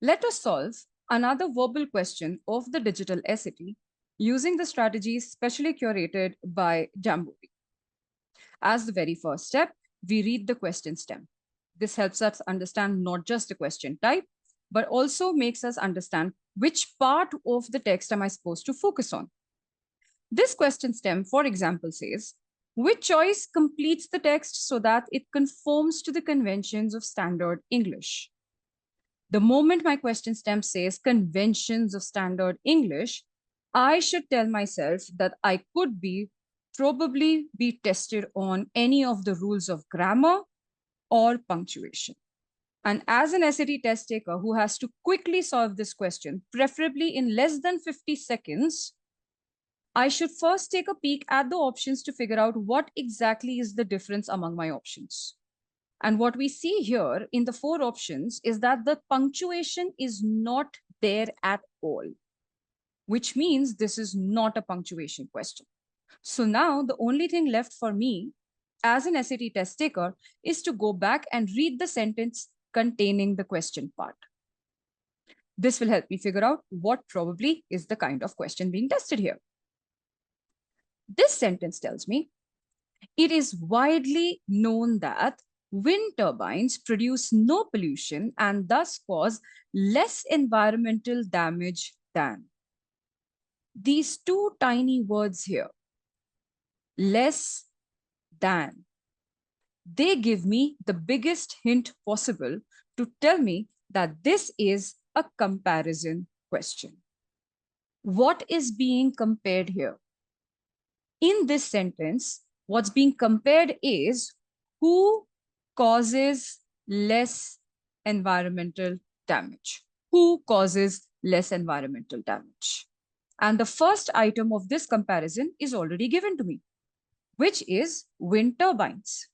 Let us solve another verbal question of the digital essay using the strategies specially curated by Jamboree. As the very first step, we read the question stem. This helps us understand not just the question type, but also makes us understand which part of the text am I supposed to focus on. This question stem, for example, says, which choice completes the text so that it conforms to the conventions of standard English? The moment my question stem says conventions of standard English, I should tell myself that I could probably be tested on any of the rules of grammar or punctuation. And as an SAT test taker who has to quickly solve this question, preferably in less than 50 seconds, I should first take a peek at the options to figure out what exactly is the difference among my options. And what we see here in the 4 options is that the punctuation is not there at all, which means this is not a punctuation question. So now the only thing left for me as an SAT test taker is to go back and read the sentence containing the question part. This will help me figure out what probably is the kind of question being tested here. This sentence tells me, it is widely known that wind turbines produce no pollution and thus cause less environmental damage than. These 2 tiny words here, less than, they give me the biggest hint possible to tell me that this is a comparison question. What is being compared here? In this sentence, what's being compared is who causes less environmental damage. Who causes less environmental damage? And the first item of this comparison is already given to me, which is wind turbines.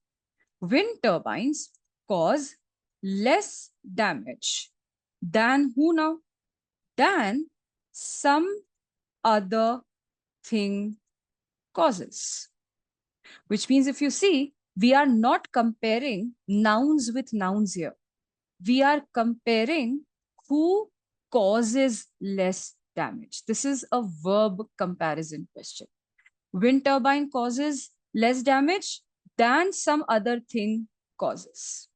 Wind turbines cause less damage than who now? Than some other thing causes. Which means if you see, we are not comparing nouns with nouns here. We are comparing who causes less damage. This is a verb comparison question. Wind turbine causes less damage than some other thing causes.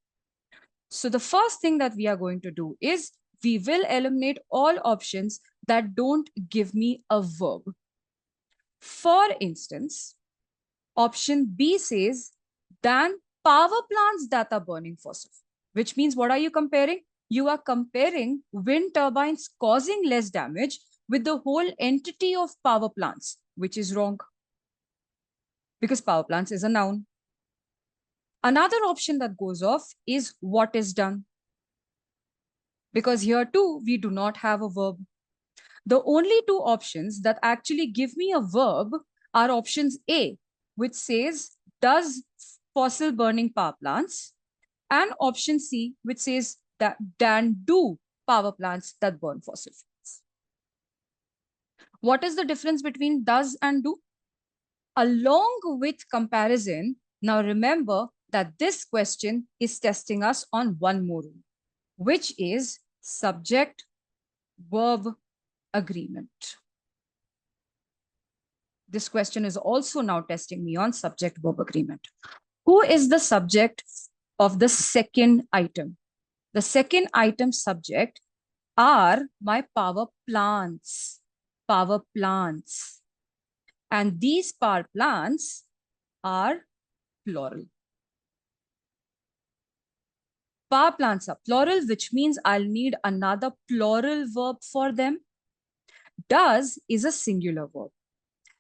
So the first thing that we are going to do is we will eliminate all options that don't give me a verb. For instance, option B says, than power plants that are burning fossil, which means what are you comparing? You are comparing wind turbines causing less damage with the whole entity of power plants, which is wrong because power plants is a noun. Another option that goes off is what is done, because here too, we do not have a verb. The only 2 options that actually give me a verb are options A, which says, does fossil burning power plants, and option C, which says that than do power plants that burn fossil fuels. What is the difference between does and do? Along with comparison, now remember that this question is testing us on one more rule, which is subject-verb agreement. This question is also now testing me on subject-verb agreement. Who is the subject of the second item? The second item subject are my power plants. Power plants. And these power plants are plural. Power plants are plural, which means I'll need another plural verb for them. Does is a singular verb.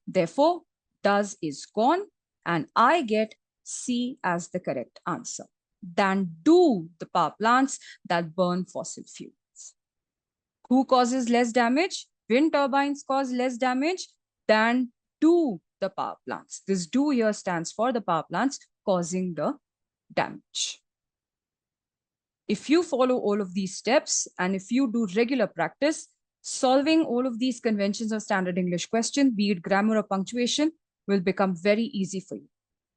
Therefore, does is gone, and I get C as the correct answer. Than do the power plants that burn fossil fuels. Who causes less damage? Wind turbines cause less damage than do the power plants. This do here stands for the power plants causing the damage. If you follow all of these steps and if you do regular practice, solving all of these conventions of standard English question, be it grammar or punctuation, will become very easy for you.